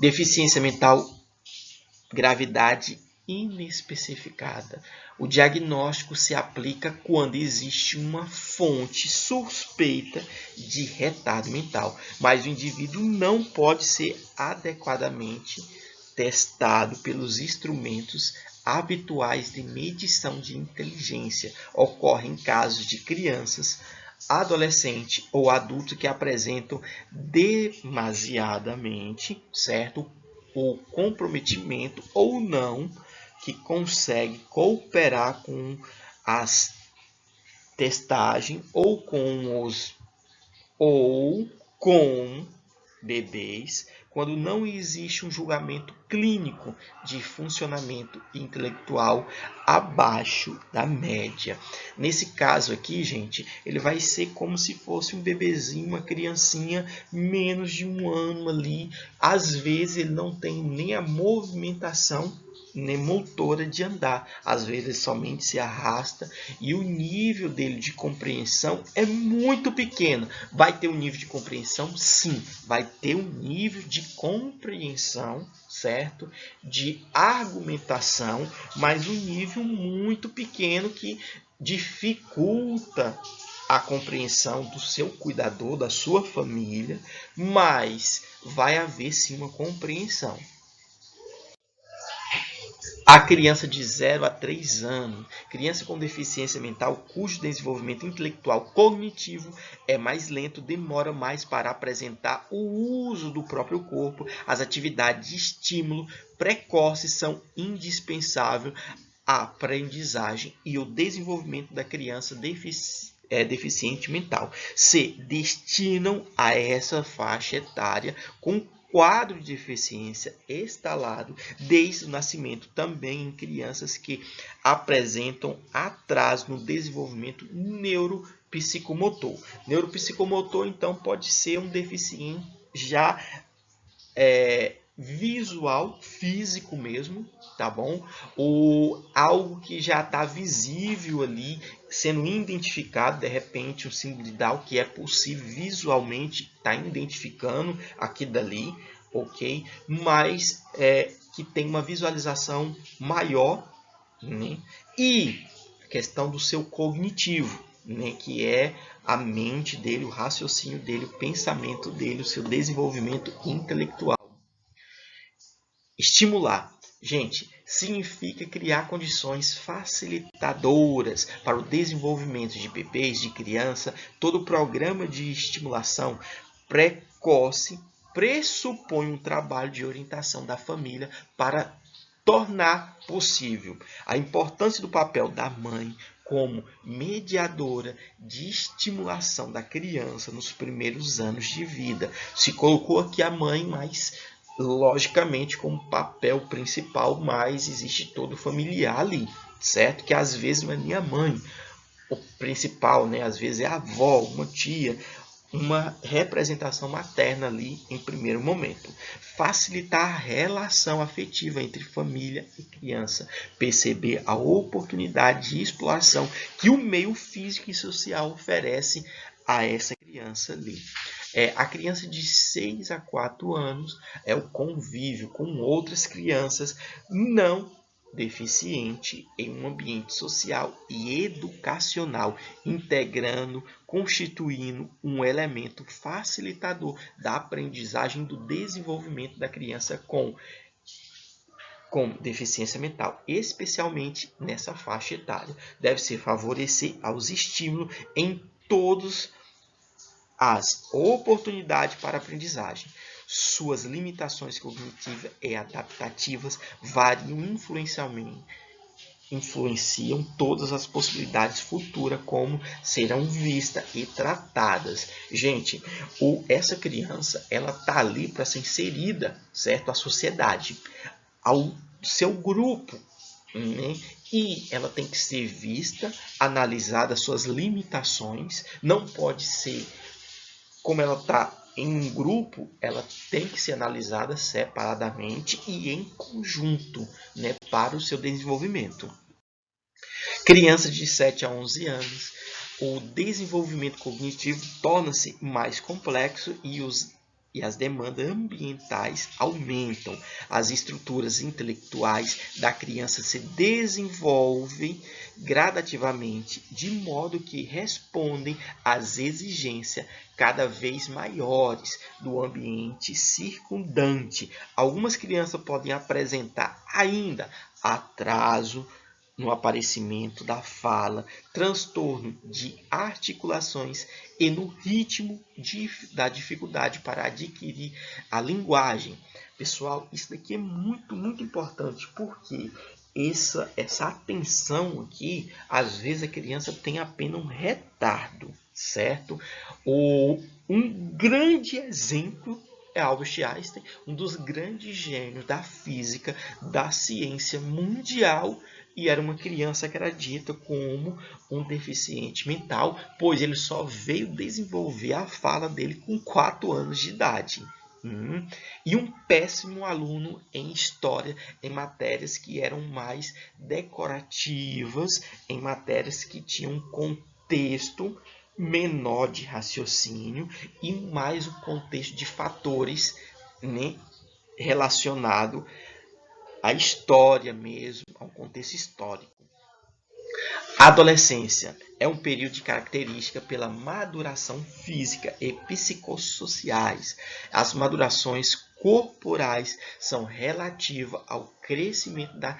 Deficiência mental, gravidade inespecificada. O diagnóstico se aplica quando existe uma fonte suspeita de retardo mental, mas o indivíduo não pode ser adequadamente testado pelos instrumentos habituais de medição de inteligência. Ocorre em casos de crianças, adolescente ou adulto que apresentam demasiadamente, certo? O comprometimento ou não, que consegue cooperar com as testagens ou com bebês, quando não existe um julgamento clínico de funcionamento intelectual abaixo da média. Nesse caso aqui, gente, ele vai ser como se fosse um bebezinho, uma criancinha, menos de 1 ano ali. Às vezes ele não tem nem a movimentação nem motora de andar. Às vezes ele somente se arrasta e o nível dele de compreensão é muito pequeno. Vai ter um nível de compreensão? Sim, vai ter um nível de compreensão, certo? De argumentação, mas um nível muito pequeno que dificulta a compreensão do seu cuidador, da sua família, mas vai haver sim uma compreensão. A criança de 0 a 3 anos, criança com deficiência mental cujo desenvolvimento intelectual cognitivo é mais lento, demora mais para apresentar o uso do próprio corpo, as atividades de estímulo precoce são indispensáveis à aprendizagem e o desenvolvimento da criança deficiente mental. Se destinam a essa faixa etária com quadro de deficiência instalado desde o nascimento, também em crianças que apresentam atraso no desenvolvimento neuropsicomotor. Neuropsicomotor, então, pode ser um deficiente já visual, físico mesmo, tá bom? Ou algo que já está visível ali, sendo identificado, de repente, um símbolo de Down que é possível visualmente estar identificando aqui dali, ok? Mas que tem uma visualização maior, né? E a questão do seu cognitivo, né? Que é a mente dele, o raciocínio dele, o pensamento dele, o seu desenvolvimento intelectual. Estimular. Gente, significa criar condições facilitadoras para o desenvolvimento de bebês, de criança. Todo programa de estimulação precoce pressupõe um trabalho de orientação da família para tornar possível. A importância do papel da mãe como mediadora de estimulação da criança nos primeiros anos de vida. Se colocou aqui a mãe, mas logicamente como papel principal, mas existe todo familiar ali, certo? Que às vezes não é nem a mãe o principal, né? Às vezes é a avó, uma tia, uma representação materna ali em primeiro momento. Facilitar a relação afetiva entre família e criança. Perceber a oportunidade de exploração que o meio físico e social oferece a essa criança ali. A criança de 6 a 4 anos é o convívio com outras crianças não deficiente em um ambiente social e educacional, integrando, constituindo um elemento facilitador da aprendizagem do desenvolvimento da criança com deficiência mental, especialmente nessa faixa etária. Deve-se favorecer aos estímulos em todos as oportunidades para aprendizagem. Suas limitações cognitivas e adaptativas variam influenciam todas as possibilidades futuras como serão vistas e tratadas. Gente, essa criança ela tá ali para ser inserida, certo, à sociedade, ao seu grupo, né? E ela tem que ser vista, analisada suas limitações, não pode ser como ela está em um grupo, ela tem que ser analisada separadamente e em conjunto, né, para o seu desenvolvimento. Crianças de 7 a 11 anos, o desenvolvimento cognitivo torna-se mais complexo e os e as demandas ambientais aumentam. As estruturas intelectuais da criança se desenvolvem gradativamente, de modo que respondem às exigências cada vez maiores do ambiente circundante. Algumas crianças podem apresentar ainda atraso no aparecimento da fala, transtorno de articulações e no ritmo da dificuldade para adquirir a linguagem. Pessoal, isso daqui é muito, muito importante, porque essa atenção aqui, às vezes a criança tem apenas um retardo, certo? Um grande exemplo é Albert Einstein, um dos grandes gênios da física, da ciência mundial, e era uma criança que era dita como um deficiente mental, pois ele só veio desenvolver a fala dele com 4 anos de idade. E um péssimo aluno em história, em matérias que eram mais decorativas, em matérias que tinham um contexto menor de raciocínio e mais um contexto de fatores, né, relacionado à história mesmo, ao contexto histórico. A adolescência é um período de característica pela maduração física e psicossociais. As madurações corporais são relativas ao crescimento da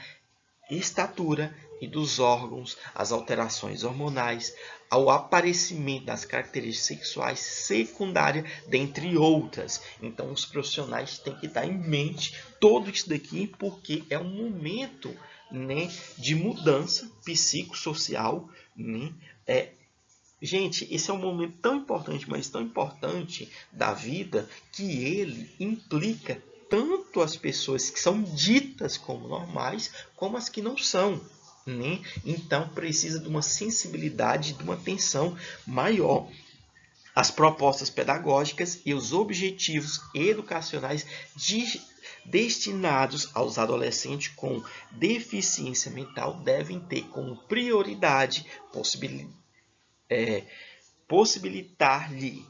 estatura e dos órgãos, as alterações hormonais, ao aparecimento das características sexuais secundárias, dentre outras. Então, os profissionais têm que dar em mente tudo isso daqui, porque é um momento, né, de mudança psicossocial, né? Gente, esse é um momento tão importante, mas tão importante da vida, que ele implica tanto as pessoas que são ditas como normais, como as que não são, né? Então, precisa de uma sensibilidade, de uma atenção maior. As propostas pedagógicas e os objetivos educacionais destinados aos adolescentes com deficiência mental devem ter como prioridade possibilitar-lhe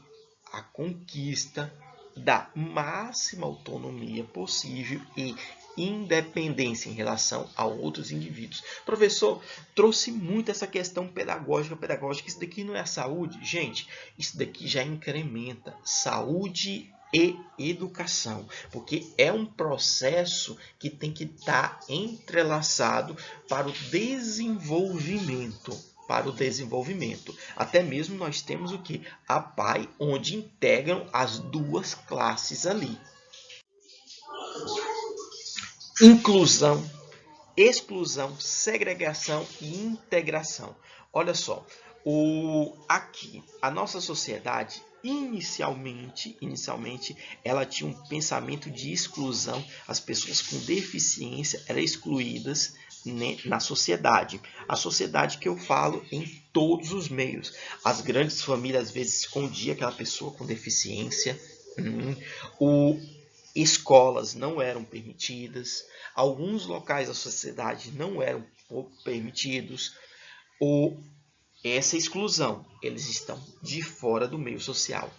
a conquista da máxima autonomia possível e independência em relação a outros indivíduos. Professor, trouxe muito essa questão pedagógica. Isso daqui não é a saúde? Gente, isso daqui já incrementa saúde e educação, porque é um processo que tem que estar entrelaçado para o desenvolvimento. Até mesmo nós temos o que? A PAI, onde integram as duas classes ali. Inclusão, exclusão, segregação e integração. Olha só, aqui a nossa sociedade inicialmente ela tinha um pensamento de exclusão. As pessoas com deficiência eram excluídas, né, na sociedade. A sociedade que eu falo em todos os meios. As grandes famílias às vezes escondiam aquela pessoa com deficiência. Escolas não eram permitidas, alguns locais da sociedade não eram permitidos, essa exclusão, eles estão de fora do meio social.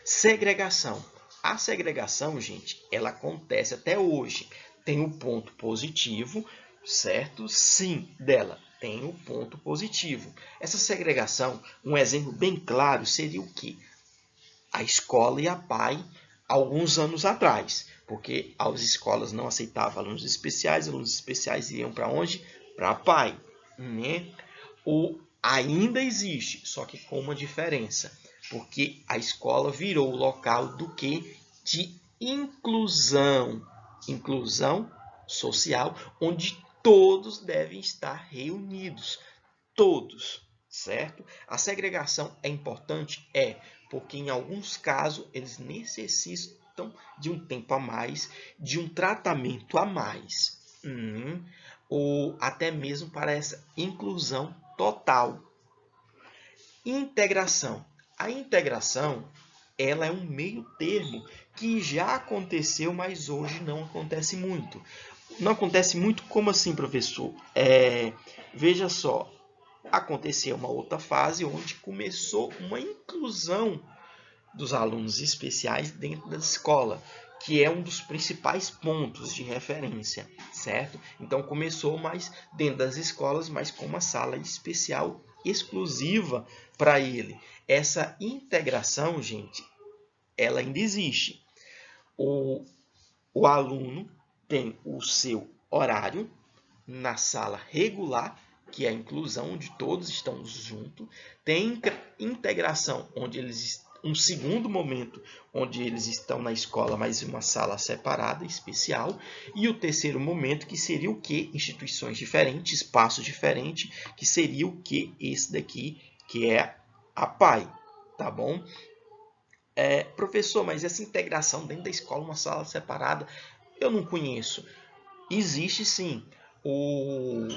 Segregação. A segregação, gente, ela acontece até hoje. Tem um ponto positivo, certo? Sim, dela tem um ponto positivo. Essa segregação, um exemplo bem claro seria o quê? A escola e a PAI, alguns anos atrás, porque as escolas não aceitavam alunos especiais iam para onde? Para a PAI, né? Ainda existe, só que com uma diferença, porque a escola virou o local do que? De inclusão social, onde todos devem estar reunidos, todos, certo? A segregação é importante? Porque em alguns casos eles necessitam de um tempo a mais, de um tratamento a mais, ou até mesmo para essa inclusão total. Integração. A integração, ela é um meio termo que já aconteceu, mas hoje não acontece muito. Não acontece muito como assim, professor? Veja só, aconteceu uma outra fase onde começou uma inclusão dos alunos especiais dentro da escola, que é um dos principais pontos de referência, certo? Então começou mais dentro das escolas, mas com uma sala especial exclusiva para ele. Essa integração, gente, ela ainda existe. O aluno tem o seu horário na sala regular, que é a inclusão, onde todos estão juntos. Tem integração, onde um segundo momento, onde eles estão na escola, mas em uma sala separada, especial. E o terceiro momento, que seria o quê? Instituições diferentes, espaços diferentes, que seria o quê? Esse daqui, que é a PAI, tá bom? Professor, mas essa integração dentro da escola, uma sala separada, eu não conheço. Existe sim. O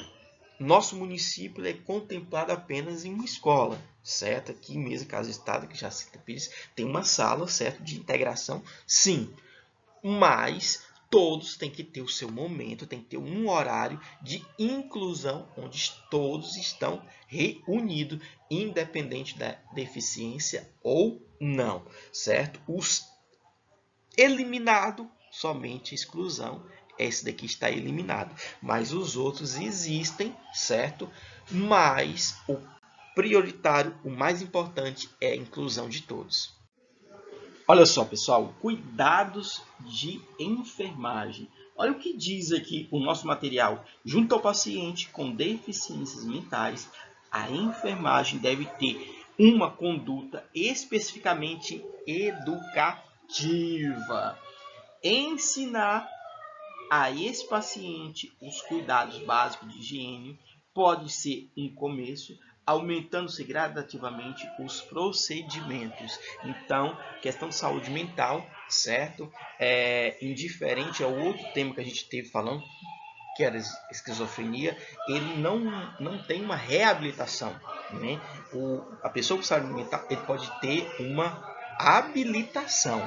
nosso município é contemplado apenas em uma escola, certo? Aqui mesmo, Casa Estado, que já cita Pires, tem uma sala, certo, de integração, sim. Mas todos têm que ter o seu momento, tem que ter um horário de inclusão, onde todos estão reunidos, independente da deficiência ou não, certo? Os eliminados, somente exclusão, esse daqui está eliminado, mas os outros existem, certo? Mas o prioritário, o mais importante é a inclusão de todos. Olha só, pessoal, cuidados de enfermagem. Olha o que diz aqui o nosso material. Junto ao paciente com deficiências mentais, a enfermagem deve ter uma conduta especificamente educativa. Ensinar a esse paciente os cuidados básicos de higiene pode ser um começo, aumentando-se gradativamente os procedimentos. Então, questão de saúde mental, certo? Indiferente ao outro tema que a gente teve falando, que era esquizofrenia, ele não tem uma reabilitação, né? A pessoa com saúde mental, ele pode ter uma habilitação,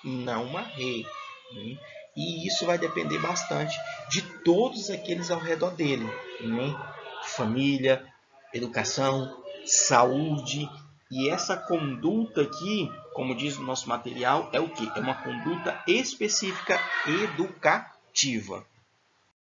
não uma né? E isso vai depender bastante de todos aqueles ao redor dele, né? Família, educação, saúde. E essa conduta aqui, como diz o nosso material, é o quê? É uma conduta específica educativa.